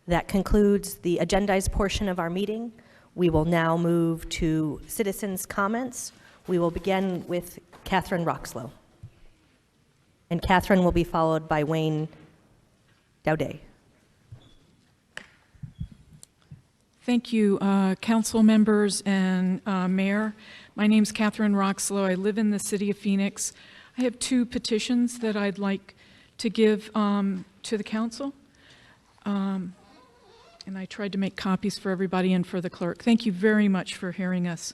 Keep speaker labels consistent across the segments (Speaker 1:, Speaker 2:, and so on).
Speaker 1: That concludes the agendized portion of our meeting. We will now move to citizens' comments. We will begin with Catherine Roxlow. And Catherine will be followed by Wayne Daudet.
Speaker 2: Thank you, council members and mayor. My name's Catherine Roxlow. I live in the city of Phoenix. I have 2 petitions that I'd like to give to the council. And I tried to make copies for everybody and for the clerk. Thank you very much for hearing us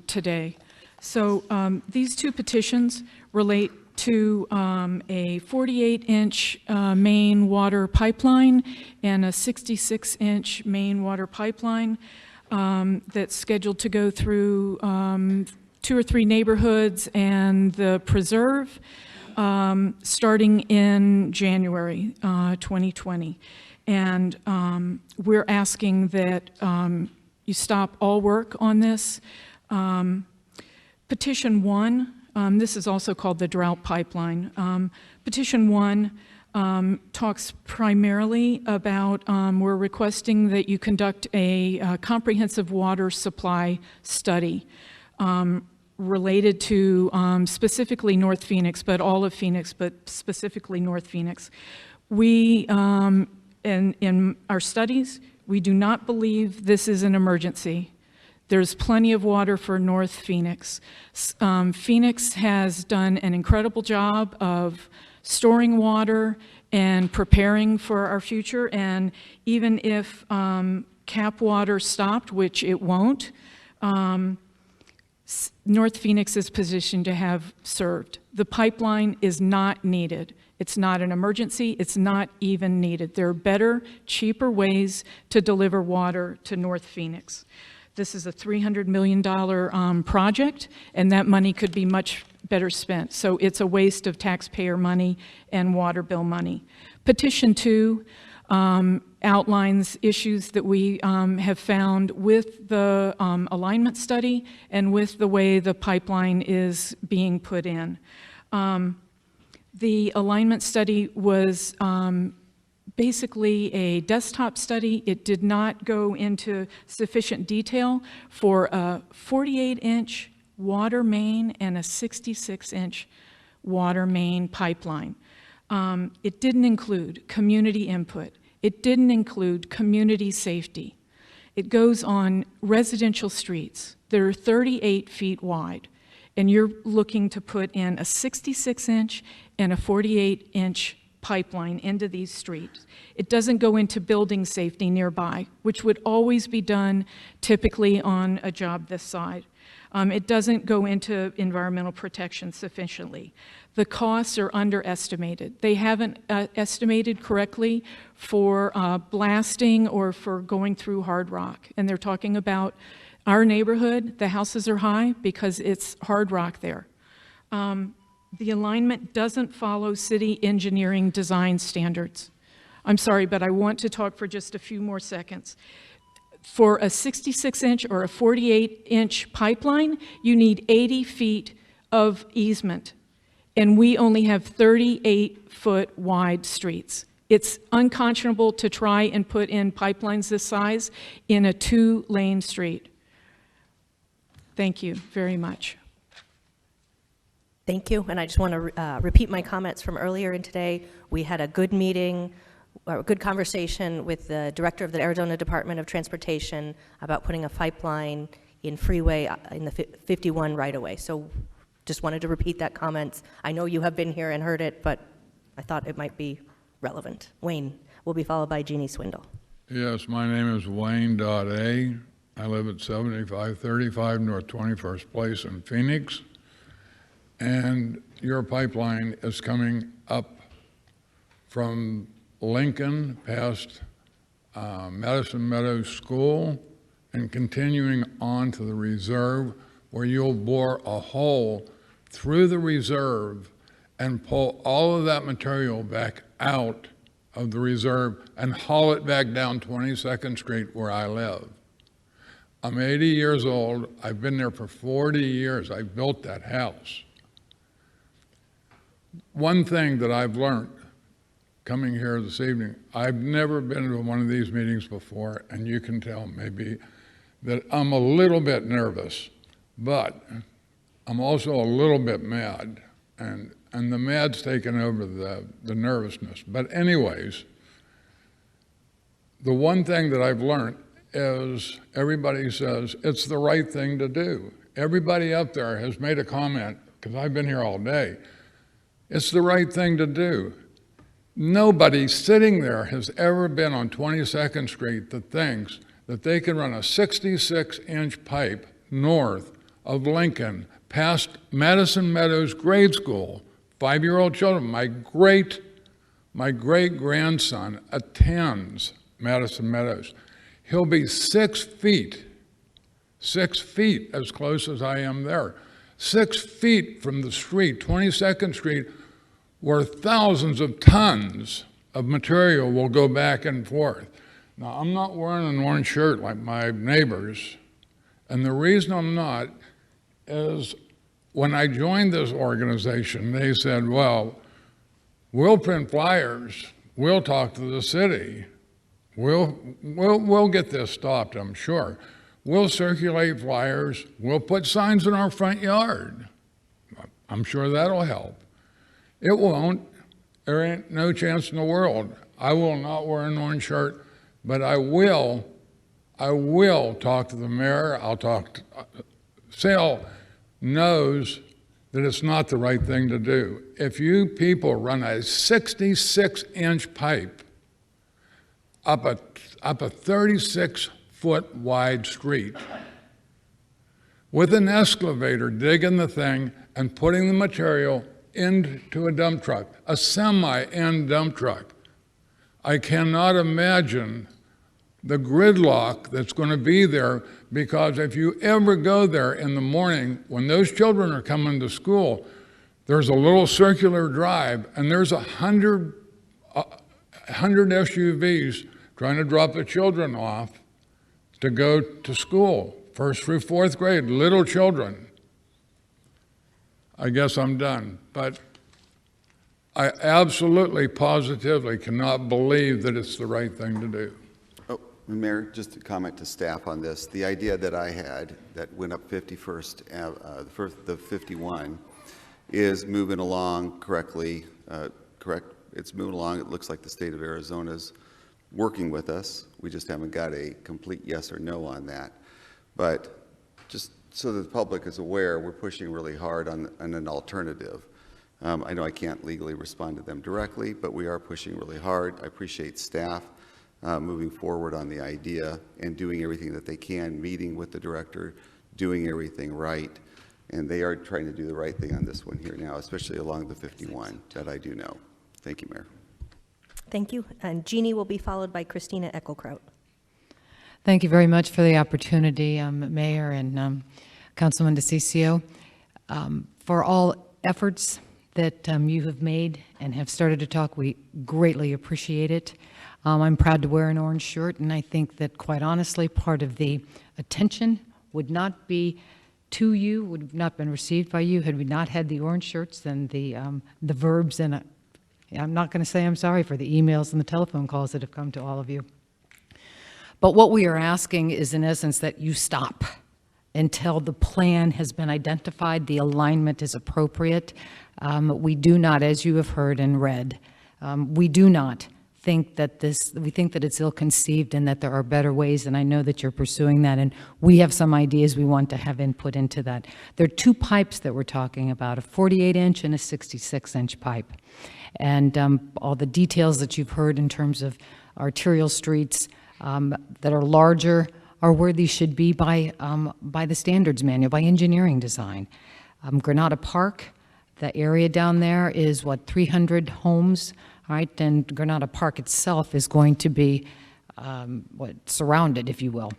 Speaker 2: today. So these 2 petitions relate to a 48-inch main water pipeline and a 66-inch main water pipeline that's scheduled to go through 2 or 3 neighborhoods and the preserve starting in January 2020. And we're asking that you stop all work on this. Petition 1, this is also called the Drought Pipeline. Petition 1 talks primarily about, we're requesting that you conduct a comprehensive water supply study related to specifically North Phoenix, but all of Phoenix, but specifically North Phoenix. We, in our studies, we do not believe this is an emergency. There's plenty of water for North Phoenix. Phoenix has done an incredible job of storing water and preparing for our future. And even if cap water stopped, which it won't, North Phoenix is positioned to have served. The pipeline is not needed. It's not an emergency. It's not even needed. There are better, cheaper ways to deliver water to North Phoenix. This is a $300 million project, and that money could be much better spent. So it's a waste of taxpayer money and water bill money. Petition 2 outlines issues that we have found with the alignment study and with the way the pipeline is being put in. The alignment study was basically a desktop study. It did not go into sufficient detail for a 48-inch water main and a 66-inch water main pipeline. It didn't include community input. It didn't include community safety. It goes on residential streets that are 38 feet wide, and you're looking to put in a 66-inch and a 48-inch pipeline into these streets. It doesn't go into building safety nearby, which would always be done typically on a job this size. It doesn't go into environmental protection sufficiently. The costs are underestimated. They haven't estimated correctly for blasting or for going through hard rock. And they're talking about our neighborhood. The houses are high because it's hard rock there. The alignment doesn't follow city engineering design standards. I'm sorry, but I want to talk for just a few more seconds. For a 66-inch or a 48-inch pipeline, you need 80 feet of easement, and we only have 38-foot wide streets. It's unconscionable to try and put in pipelines this size in a 2-lane street. Thank you very much.
Speaker 1: Thank you, and I just want to repeat my comments from earlier in today. We had a good meeting, or a good conversation with the director of the Arizona Department of Transportation about putting a pipeline in freeway in the 51 right-of-way. So just wanted to repeat that comment. I know you have been here and heard it, but I thought it might be relevant. Wayne will be followed by Jeannie Swindle.
Speaker 3: Yes, my name is Wayne A. I live at 7535 North 21st Place in Phoenix. And your pipeline is coming up from Lincoln past Madison Meadows School and continuing on to the reserve, where you'll bore a hole through the reserve and pull all of that material back out of the reserve and haul it back down 22nd Street where I live. I'm 80 years old. I've been there for 40 years. I built that house. One thing that I've learned coming here this evening. I've never been to one of these meetings before, and you can tell maybe that I'm a little bit nervous, but I'm also a little bit mad, and the mad's taken over the nervousness. But anyways, the one thing that I've learned is everybody says it's the right thing to do. Everybody up there has made a comment, because I've been here all day, it's the right thing to do. Nobody sitting there has ever been on 22nd Street that thinks that they can run a 66-inch pipe north of Lincoln past Madison Meadows grade school, 5-year-old children. My great-grandson attends Madison Meadows. He'll be 6 feet as close as I am there. 6 feet from the street, 22nd Street, where thousands of tons of material will go back and forth. Now, I'm not wearing an orange shirt like my neighbors, and the reason I'm not is when I joined this organization, they said, well, we'll print flyers, we'll talk to the city, we'll get this stopped, I'm sure. We'll circulate flyers, we'll put signs in our front yard. I'm sure that'll help. It won't. There ain't no chance in the world. I will not wear an orange shirt, but I will talk to the mayor. I'll talk to, Sale knows that it's not the right thing to do. If you people run a 66-inch pipe up a 36-foot wide street with an excavator digging the thing and putting the material into a dump truck, a semi-end dump truck, I cannot imagine the gridlock that's going to be there, because if you ever go there in the morning when those children are coming to school, there's a little circular drive and there's 100 SUVs trying to drop the children off to go to school, 1st through 4th grade, little children. I guess I'm done, but I absolutely, positively cannot believe that it's the right thing to do.
Speaker 4: Oh, Mayor, just a comment to staff on this. The idea that I had that went up 51st, the 51, is moving along correctly. Correct? It's moving along. It looks like the state of Arizona's working with us. We just haven't got a complete yes or no on that. But just so that the public is aware, we're pushing really hard on an alternative. I know I can't legally respond to them directly, but we are pushing really hard. I appreciate staff moving forward on the idea and doing everything that they can, meeting with the director, doing everything right. And they are trying to do the right thing on this one here now, especially along the 51, that I do know. Thank you, Mayor.
Speaker 1: Thank you. And Jeannie will be followed by Christina Eckelkraut.
Speaker 5: Thank you very much for the opportunity, Mayor and Councilman DeCiccio, for all efforts that you have made and have started to talk. We greatly appreciate it. I'm proud to wear an orange shirt, and I think that, quite honestly, part of the attention would not be to you, would have not been received by you had we not had the orange shirts and the verbs. And I'm not going to say I'm sorry for the emails and the telephone calls that have come to all of you. But what we are asking is, in essence, that you stop until the plan has been identified, the alignment is appropriate. We do not, as you have heard and read, we do not think that we think that it's ill-conceived and that there are better ways, and I know that you're pursuing that, and we have some ideas we want to have input into that. There are 2 pipes that we're talking about, a 48-inch and a 66-inch pipe. And all the details that you've heard in terms of arterial streets that are larger are where these should be by the standards manual, by engineering design. Granada Park, the area down there is, 300 homes, right? And Granada Park itself is going to be surrounded, if you will.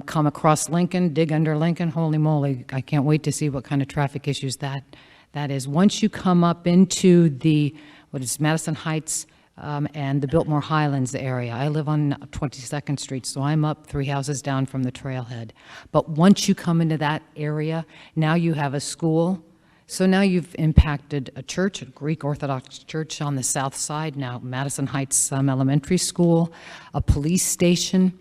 Speaker 5: Come across Lincoln, dig under Lincoln, holy moly, I can't wait to see what kind of traffic issues that is. Once you come up into the, Madison Heights and the Biltmore Highlands area. I live on 22nd Street, so I'm up 3 houses down from the trailhead. But once you come into that area, now you have a school, So now you've impacted a church, a Greek Orthodox church on the south side, now Madison Heights Elementary School, a police station,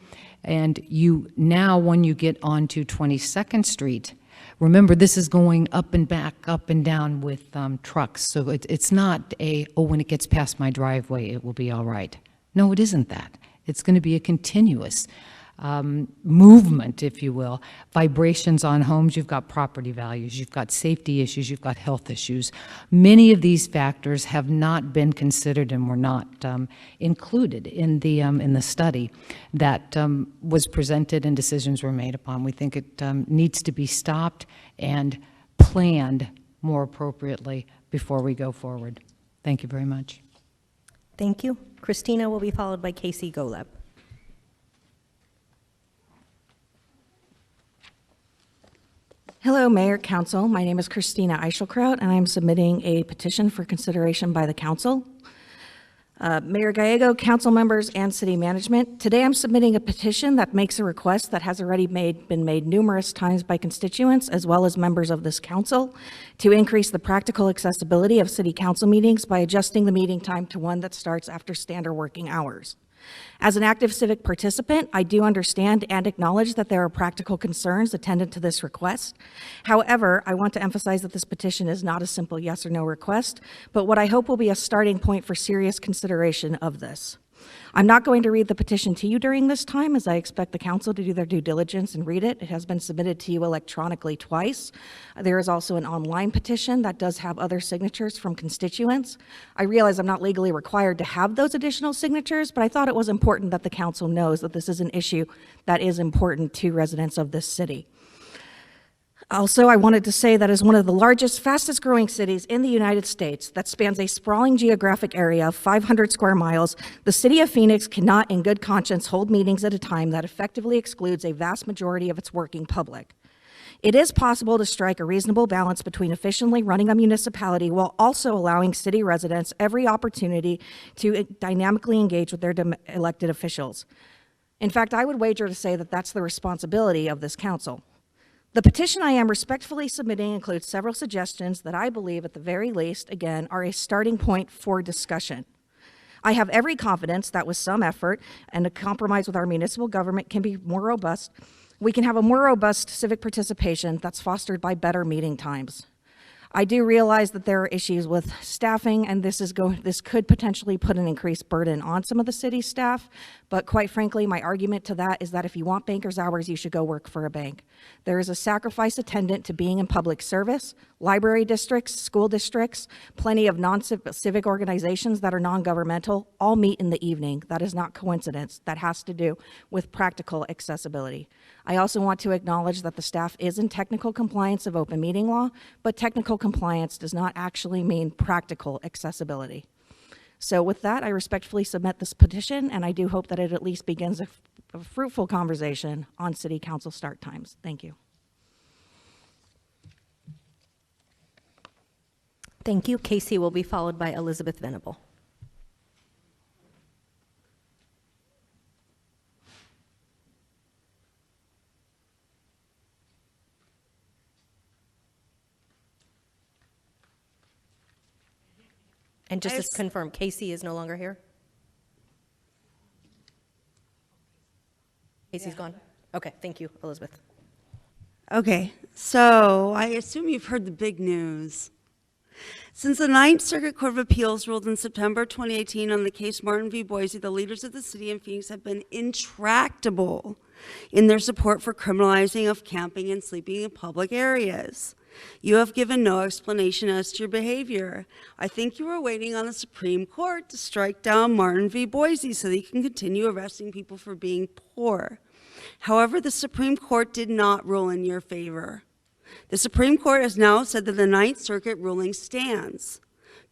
Speaker 5: and you now, when you get onto 22nd Street, remember, this is going up and back, up and down with trucks. So it's not when it gets past my driveway, it will be all right. No, it isn't that. It's going to be a continuous movement, if you will. Vibrations on homes, you've got property values, you've got safety issues, you've got health issues. Many of these factors have not been considered and were not included in the study that was presented and decisions were made upon. We think it needs to be stopped and planned more appropriately before we go forward. Thank you very much.
Speaker 1: Thank you. Christina will be followed by Casey Golub.
Speaker 6: Hello, Mayor, Council. My name is Christina Eichelkraut, and I'm submitting a petition for consideration by the Council. Mayor Gallego, Council members, and City Management, today I'm submitting a petition that makes a request that has already been made numerous times by constituents as well as members of this Council to increase the practical accessibility of City Council meetings by adjusting the meeting time to one that starts after standard working hours. As an active civic participant, I do understand and acknowledge that there are practical concerns attendant to this request. However, I want to emphasize that this petition is not a simple yes or no request, but what I hope will be a starting point for serious consideration of this. I'm not going to read the petition to you during this time, as I expect the Council to do their due diligence and read it. It has been submitted to you electronically twice. There is also an online petition that does have other signatures from constituents. I realize I'm not legally required to have those additional signatures, but I thought it was important that the Council knows that this is an issue that is important to residents of this city. Also, I wanted to say that as one of the largest, fastest growing cities in the United States that spans a sprawling geographic area of 500 square miles, the city of Phoenix cannot in good conscience hold meetings at a time that effectively excludes a vast majority of its working public. It is possible to strike a reasonable balance between efficiently running a municipality while also allowing city residents every opportunity to dynamically engage with their elected officials. In fact, I would wager to say that that's the responsibility of this council. The petition I am respectfully submitting includes several suggestions that I believe, at the very least, again, are a starting point for discussion. I have every confidence that with some effort and a compromise with our municipal government can be more robust, we can have a more robust civic participation that's fostered by better meeting times. I do realize that there are issues with staffing, and this could potentially put an increased burden on some of the city staff, but quite frankly, my argument to that is that if you want banker's hours, you should go work for a bank. There is a sacrifice attendant to being in public service. Library districts, school districts, plenty of non-civic organizations that are non-governmental all meet in the evening. That is not coincidence. That has to do with practical accessibility. I also want to acknowledge that the staff is in technical compliance of open meeting law, but technical compliance does not actually mean practical accessibility. So with that, I respectfully submit this petition, and I do hope that it at least begins a fruitful conversation on city council start times. Thank you.
Speaker 1: Thank you. Casey will be followed by Elizabeth Venable. And just to confirm, Casey is no longer here? Casey's gone? Okay, thank you, Elizabeth.
Speaker 7: Okay, so I assume you've heard the big news. Since the Ninth Circuit Court of Appeals ruled in September 2018 on the case Martin v. Boise, the leaders of the city and Phoenix have been intractable in their support for criminalizing of camping and sleeping in public areas. You have given no explanation as to your behavior. I think you were waiting on the Supreme Court to strike down Martin v. Boise so that you can continue arresting people for being poor. However, the Supreme Court did not rule in your favor. The Supreme Court has now said that the Ninth Circuit ruling stands.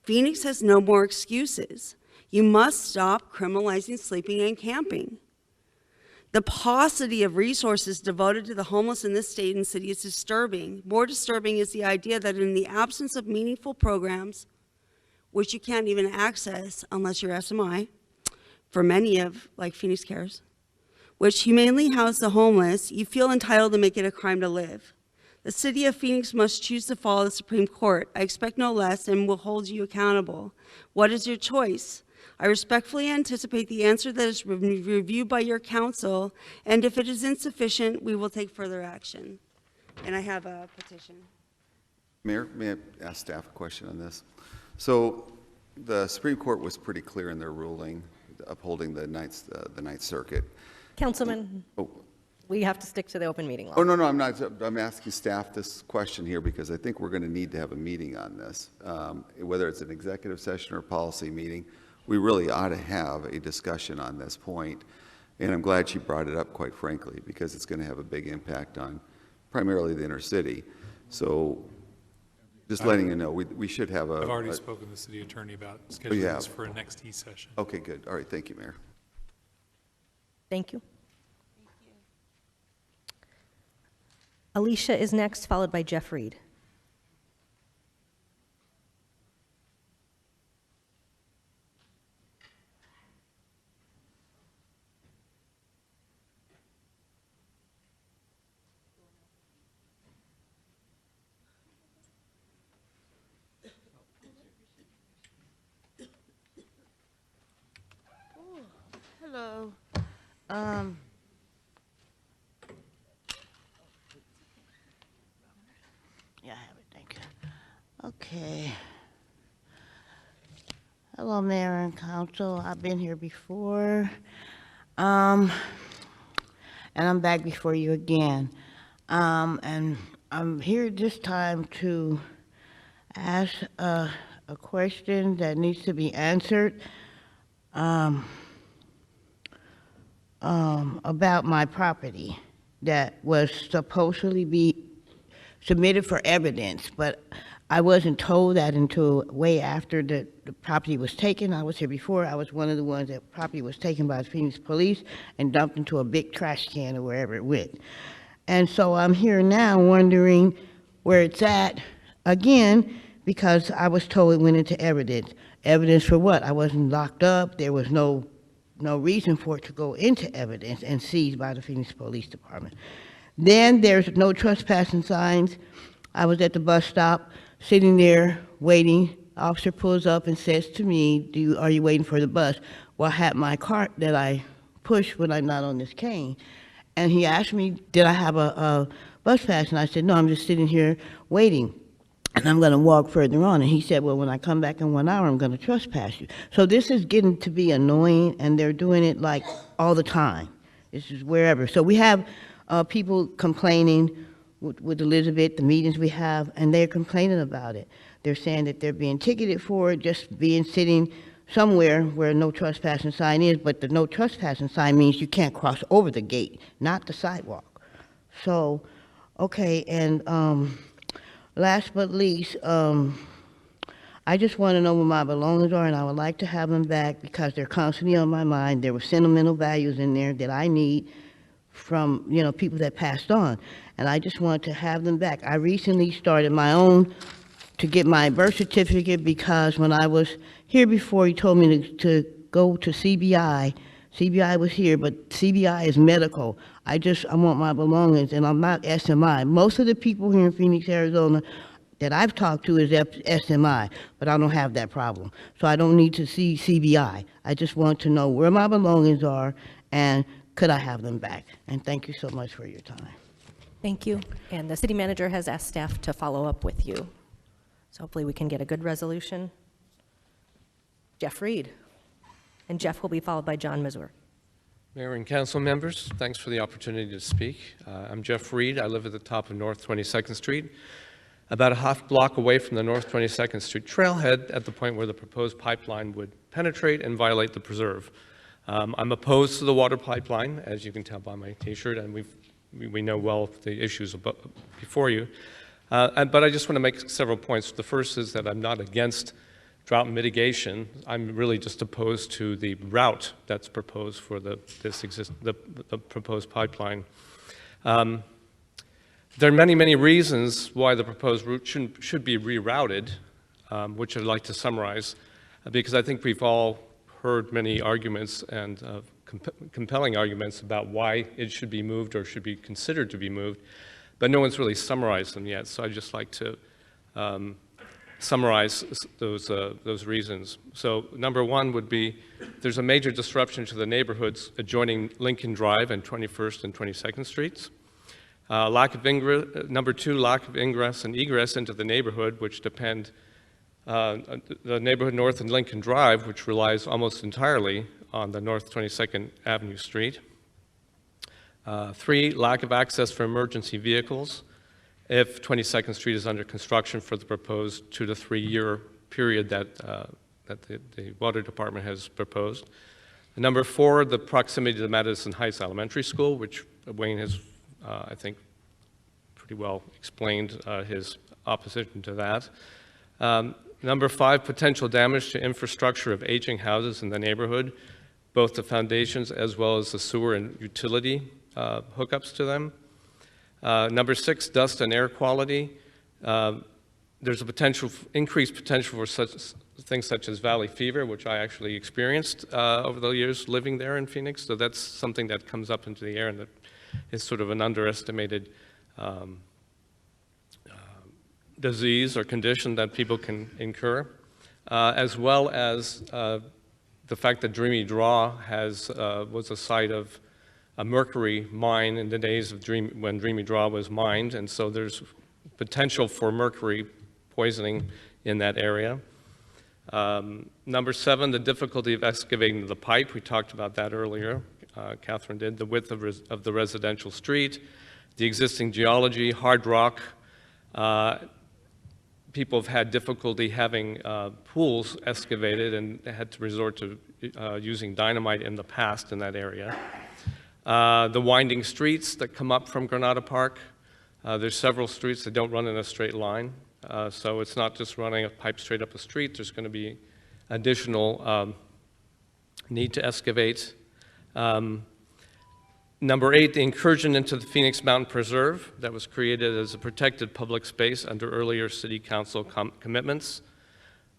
Speaker 7: Phoenix has no more excuses. You must stop criminalizing sleeping and camping. The paucity of resources devoted to the homeless in this state and city is disturbing. More disturbing is the idea that in the absence of meaningful programs, which you can't even access unless you're SMI, for many of, like Phoenix Cares, which humanely house the homeless, you feel entitled to make it a crime to live. The city of Phoenix must choose to follow the Supreme Court. I expect no less and will hold you accountable. What is your choice? I respectfully anticipate the answer that is reviewed by your counsel, and if it is insufficient, we will take further action. And I have a petition.
Speaker 4: Mayor, may I ask staff a question on this? So the Supreme Court was pretty clear in their ruling upholding the Ninth Circuit.
Speaker 1: Councilman,
Speaker 4: Oh,
Speaker 1: we have to stick to the open meeting law.
Speaker 4: oh, no, I'm not. I'm asking staff this question here because I think we're going to need to have a meeting on this. Whether it's an executive session or a policy meeting, we really ought to have a discussion on this point. And I'm glad she brought it up, quite frankly, because it's going to have a big impact on primarily the inner city. So just letting you know, we should have a...
Speaker 8: I've already spoken to the city attorney about scheduling this for a next session.
Speaker 4: Okay, good. All right, thank you, Mayor.
Speaker 1: Thank you. Alicia is next, followed by Jeff Reed.
Speaker 9: Hello. Yeah, I have it, thank you. Okay. Hello, Mayor and Council. I've been here before. And I'm back before you again. And I'm here this time to ask a question that needs to be answered. About my property that was supposedly be submitted for evidence, but I wasn't told that until way after the property was taken. I was here before. I was one of the ones that property was taken by the Phoenix police and dumped into a big trash can or wherever it went. And so I'm here now wondering where it's at again, because I was told it went into evidence. Evidence for what? I wasn't locked up. There was no reason for it to go into evidence and seized by the Phoenix Police Department. Then there's no trespassing signs. I was at the bus stop, sitting there waiting. Officer pulls up and says to me, are you waiting for the bus? Well, I had my cart that I push when I'm not on this cane. And he asked me, did I have a bus pass? And I said, no, I'm just sitting here waiting. And I'm going to walk further on. And he said, well, when I come back in 1 hour, I'm going to trespass you. So this is getting to be annoying, and they're doing it like all the time. This is wherever. So we have people complaining with Elizabeth, the meetings we have, and they're complaining about it. They're saying that they're being ticketed for it, just being sitting somewhere where no trespassing sign is, but the no trespassing sign means you can't cross over the gate, not the sidewalk. So, okay, and last but least, I just want to know where my belongings are, and I would like to have them back because they're constantly on my mind. There were sentimental values in there that I need from, people that passed on, and I just want to have them back. I recently started my own to get my birth certificate because when I was here before, he told me to go to CBI. CBI was here, but CBI is medical. I want my belongings, and I'm not SMI. Most of the people here in Phoenix, Arizona, that I've talked to is SMI, but I don't have that problem. So I don't need to see CBI. I just want to know where my belongings are, and could I have them back? And thank you so much for your time.
Speaker 1: Thank you. And the city manager has asked staff to follow up with you. So hopefully we can get a good resolution. Jeff Reed. And Jeff will be followed by John Mazur.
Speaker 10: Mayor and council members, thanks for the opportunity to speak. I'm Jeff Reed. I live at the top of North 22nd Street, about a half block away from the North 22nd Street trailhead at the point where the proposed pipeline would penetrate and violate the preserve. I'm opposed to the water pipeline, as you can tell by my t-shirt, and we know well the issues before you. But I just want to make several points. The first is that I'm not against drought mitigation. I'm really just opposed to the route that's proposed for the proposed pipeline. There are many, many reasons why the proposed route should be rerouted, which I'd like to summarize, because I think we've all heard many arguments and compelling arguments about why it should be moved or should be considered to be moved. but no one's really summarized them yet. So I'd just like to summarize those reasons. So number one would be there's a major disruption to the neighborhoods adjoining Lincoln Drive and 21st and 22nd Streets. Number two, lack of ingress and egress into the neighborhood, which depend the neighborhood north of Lincoln Drive, which relies almost entirely on the North 22nd Avenue Street. Three, lack of access for emergency vehicles if 22nd Street is under construction for the proposed 2 to 3 year period that the Water Department has proposed. And number four, the proximity to the Madison Heights Elementary School, which Wayne has, I think, pretty well explained his opposition to that. Number five, potential damage to infrastructure of aging houses in the neighborhood, both the foundations as well as the sewer and utility hookups to them. Number six, dust and air quality. There's a increased potential for things such as valley fever, which I actually experienced over the years living there in Phoenix. So that's something that comes up into the air and that is sort of an underestimated disease or condition that people can incur, as well as the fact that Dreamy Draw was a site of a mercury mine in the days of when Dreamy Draw was mined, and so there's potential for mercury poisoning in that area. Number seven, the difficulty of excavating the pipe. We talked about that earlier. Catherine did. The width of the residential street, the existing geology, hard rock. People have had difficulty having pools excavated and had to resort to using dynamite in the past in that area. The winding streets that come up from Granada Park. There's several streets that don't run in a straight line. So it's not just running a pipe straight up a street. There's going to be additional need to excavate. Number eight, the incursion into the Phoenix Mountain Preserve that was created as a protected public space under earlier city council commitments.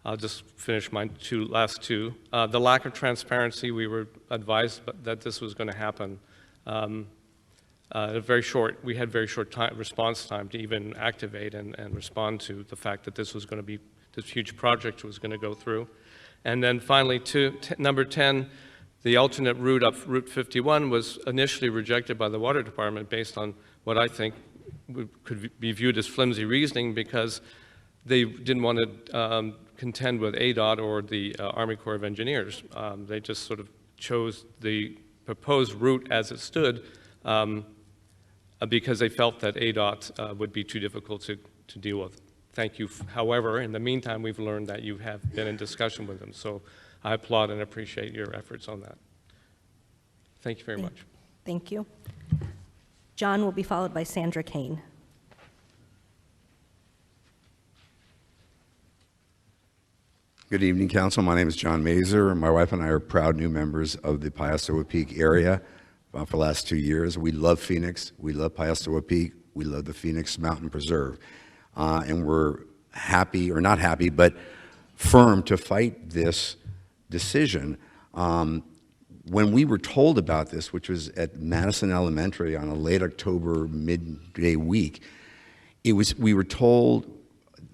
Speaker 10: I'll just finish my last two. The lack of transparency, we were advised that this was going to happen. We had very short response time to even activate and respond to the fact that this huge project was going to go through. And then finally, number 10, the alternate route up Route 51 was initially rejected by the Water Department based on what I think could be viewed as flimsy reasoning, because they didn't want to contend with ADOT or the Army Corps of Engineers. They just sort of chose the proposed route as it stood because they felt that ADOT would be too difficult to deal with. Thank you. However, in the meantime, we've learned that you have been in discussion with them. So I applaud and appreciate your efforts on that. Thank you very much.
Speaker 1: Thank you. John will be followed by Sandra Kane.
Speaker 11: Good evening, Council. My name is John Mazer. My wife and I are proud new members of the Piostoa Peak area for the last 2 years. We love Phoenix. We love Piostoa Peak. We love the Phoenix Mountain Preserve. And we're happy, or not happy, but firm to fight this decision. When we were told about this, which was at Madison Elementary on a late October midday week, we were told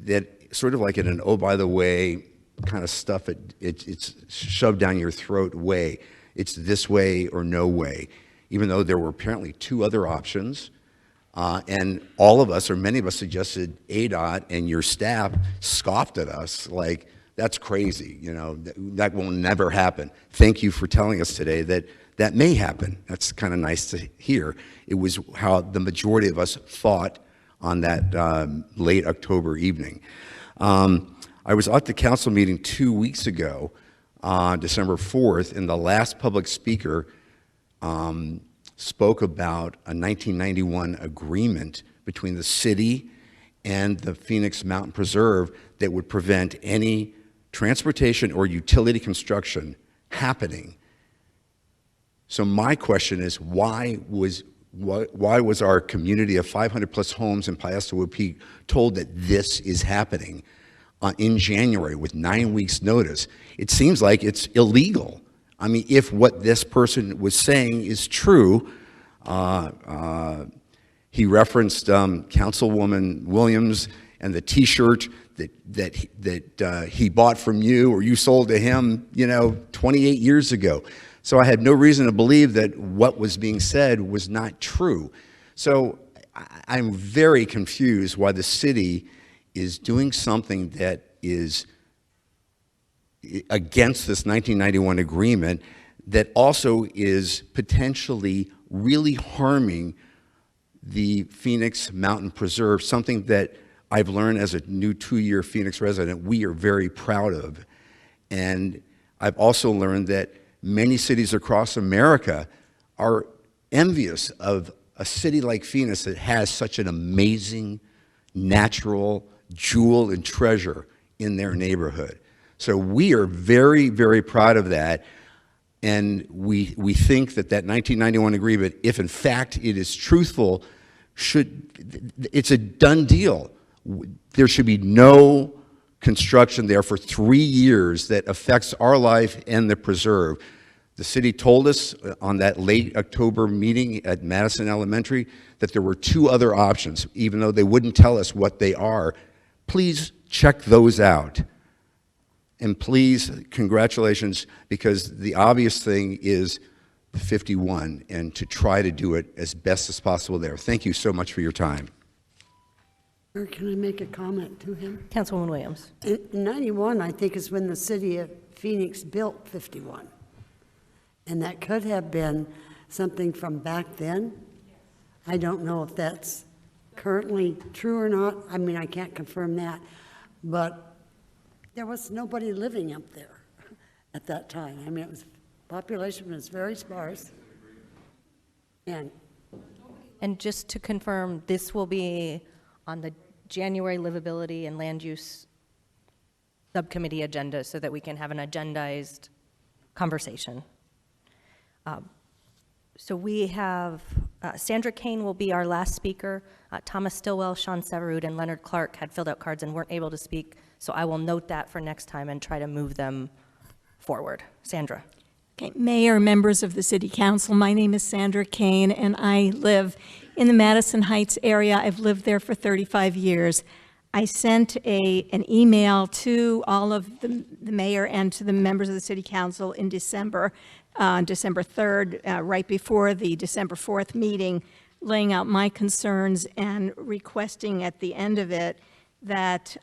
Speaker 11: that sort of like in an oh by the way kind of stuff, it's shoved down your throat way. It's this way or no way, even though there were apparently two other options. And all of us, or many of us, suggested ADOT, and your staff scoffed at us like, that's crazy, you know, that will never happen. Thank you for telling us today that that may happen. That's kind of nice to hear. It was how the majority of us thought on that late October evening. I was at the council meeting 2 weeks ago, on December 4th, and the last public speaker spoke about a 1991 agreement between the city and the Phoenix Mountain Preserve that would prevent any transportation or utility construction happening. So my question is, why was our community of 500 plus homes in Piostoa Peak told that this is happening in January with 9 weeks notice? It seems like it's illegal. I mean, if what this person was saying is true, He referenced Councilwoman Williams and the T-shirt that he bought from you or you sold to him, 28 years ago. So I had no reason to believe that what was being said was not true. So I'm very confused why the city is doing something that is against this 1991 agreement that also is potentially really harming the Phoenix Mountain Preserve, something that I've learned as a new 2-year Phoenix resident we are very proud of. And I've also learned that many cities across America are envious of a city like Phoenix that has such an amazing natural jewel and treasure in their neighborhood. So we are very, very proud of that. And we think that that 1991 agreement, if in fact it is truthful, it's a done deal. There should be no construction there for 3 years that affects our life and the preserve. The city told us on that late October meeting at Madison Elementary that there were 2 other options, even though they wouldn't tell us what they are. Please check those out. And please, congratulations, because the obvious thing is 51 and to try to do it as best as possible there. Thank you so much for your time.
Speaker 12: Or can I make a comment to him?
Speaker 1: Councilwoman Williams.
Speaker 12: In 91, I think, is when the city of Phoenix built 51. And that could have been something from back then. I don't know if that's currently true or not. I mean, I can't confirm that. But there was nobody living up there at that time. I mean, population was very sparse. And
Speaker 1: just to confirm, this will be on the January Livability and Land Use Subcommittee agenda so that we can have an agendized conversation. So we have Sandra Kane will be our last speaker. Thomas Stillwell, Sean Severud, and Leonard Clark had filled out cards and weren't able to speak, so I will note that for next time and try to move them forward. Sandra.
Speaker 13: Okay, Mayor, members of the City Council, my name is Sandra Kane, and I live in the Madison Heights area. I've lived there for 35 years. I sent an email to all of the mayor and to the members of the City Council in December, December 3rd, right before the December 4th meeting, laying out my concerns and requesting at the end of it that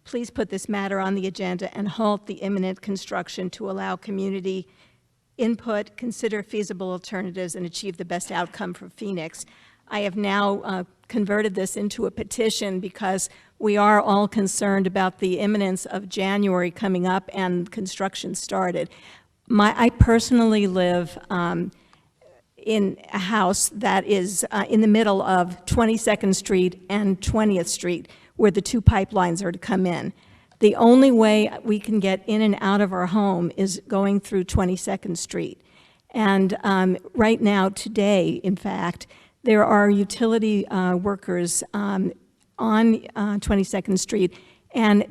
Speaker 13: please put this matter on the agenda and halt the imminent construction to allow community input, consider feasible alternatives, and achieve the best outcome for Phoenix. I have now converted this into a petition because we are all concerned about the imminence of January coming up and construction started. I personally live in a house that is in the middle of 22nd Street and 20th Street, where the 2 pipelines are to come in. The only way we can get in and out of our home is going through 22nd Street. And right now, today, in fact, there are utility workers on 22nd Street, and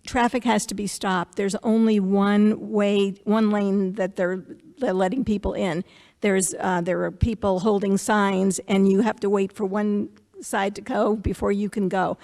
Speaker 13: traffic has to be stopped. There's only one lane that they're letting people in. There are people holding signs, and you have to wait for one side to go before you can go.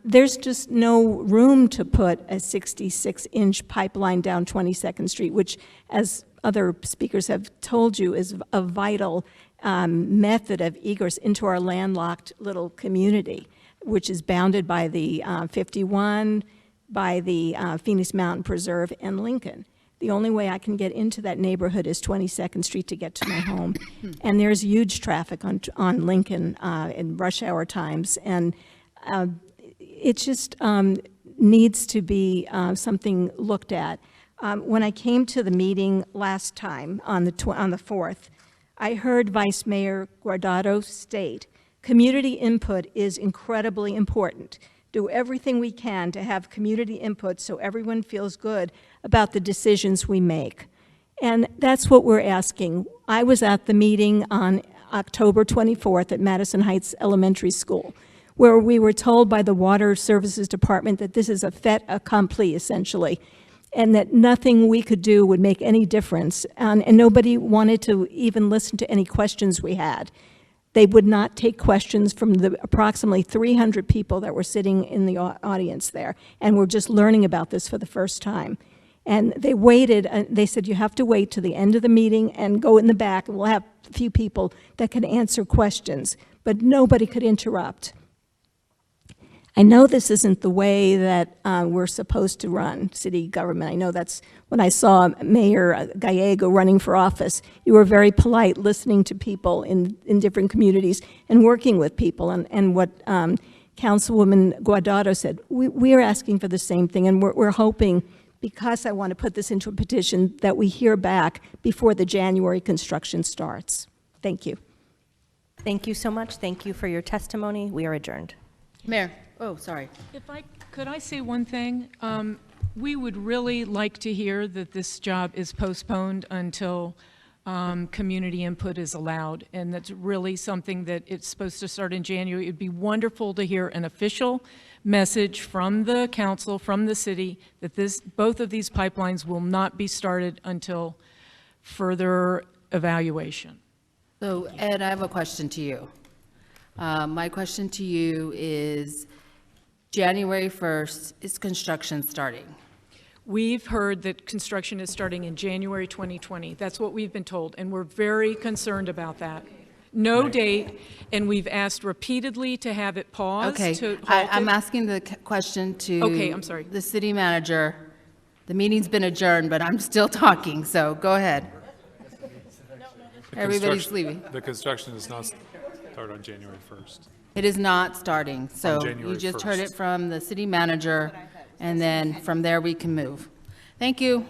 Speaker 13: There's just no room to put a 66-inch pipeline down 22nd Street, which, as other speakers have told you, is a vital method of egress into our landlocked little community, which is bounded by the 51, by the Phoenix Mountain Preserve, and Lincoln. The only way I can get into that neighborhood is 22nd Street to get to my home. And there's huge traffic on Lincoln in rush hour times. And it just needs to be something looked at. When I came to the meeting last time on the 4th, I heard Vice Mayor Guardado state, community input is incredibly important. Do everything we can to have community input so everyone feels good about the decisions we make. And that's what we're asking. I was at the meeting on October 24th at Madison Heights Elementary School, where we were told by the Water Services Department that this is a fait accompli, essentially, and that nothing we could do would make any difference. And nobody wanted to even listen to any questions we had. they would not take questions from the approximately 300 people that were sitting in the audience there, and were just learning about this for the first time. And they waited, they said, you have to wait to the end of the meeting and go in the back, and we'll have a few people that can answer questions, but nobody could interrupt. I know this isn't the way that we're supposed to run city government. I know that's when I saw Mayor Gallego running for office. You were very polite, listening to people in different communities and working with people. And what Councilwoman Guardado said, we are asking for the same thing, and we're hoping, because I want to put this into a petition, that we hear back before the January construction starts. Thank you.
Speaker 1: Thank you so much. Thank you for your testimony. We are adjourned.
Speaker 14: Mayor, oh, sorry.
Speaker 2: Could I say one thing? We would really like to hear that this job is postponed until community input is allowed, and that's really something that it's supposed to start in January. It'd be wonderful to hear an official message from the council, from the city, that both of these pipelines will not be started until further evaluation.
Speaker 14: So, Ed, I have a question to you. My question to you is, January 1st, is construction starting?
Speaker 2: We've heard that construction is starting in January 2020. That's what we've been told, and we're very concerned about that. No date, and we've asked repeatedly to have it paused.
Speaker 14: Okay, I'm asking the question to
Speaker 2: Okay, I'm sorry.
Speaker 14: The city manager. The meeting's been adjourned, but I'm still talking, so go ahead. Everybody's leaving.
Speaker 8: The construction does not start on January 1st.
Speaker 14: It is not starting, so
Speaker 8: January
Speaker 14: you just
Speaker 8: 1st.
Speaker 14: heard it from the city manager, and then from there we can move. Thank you.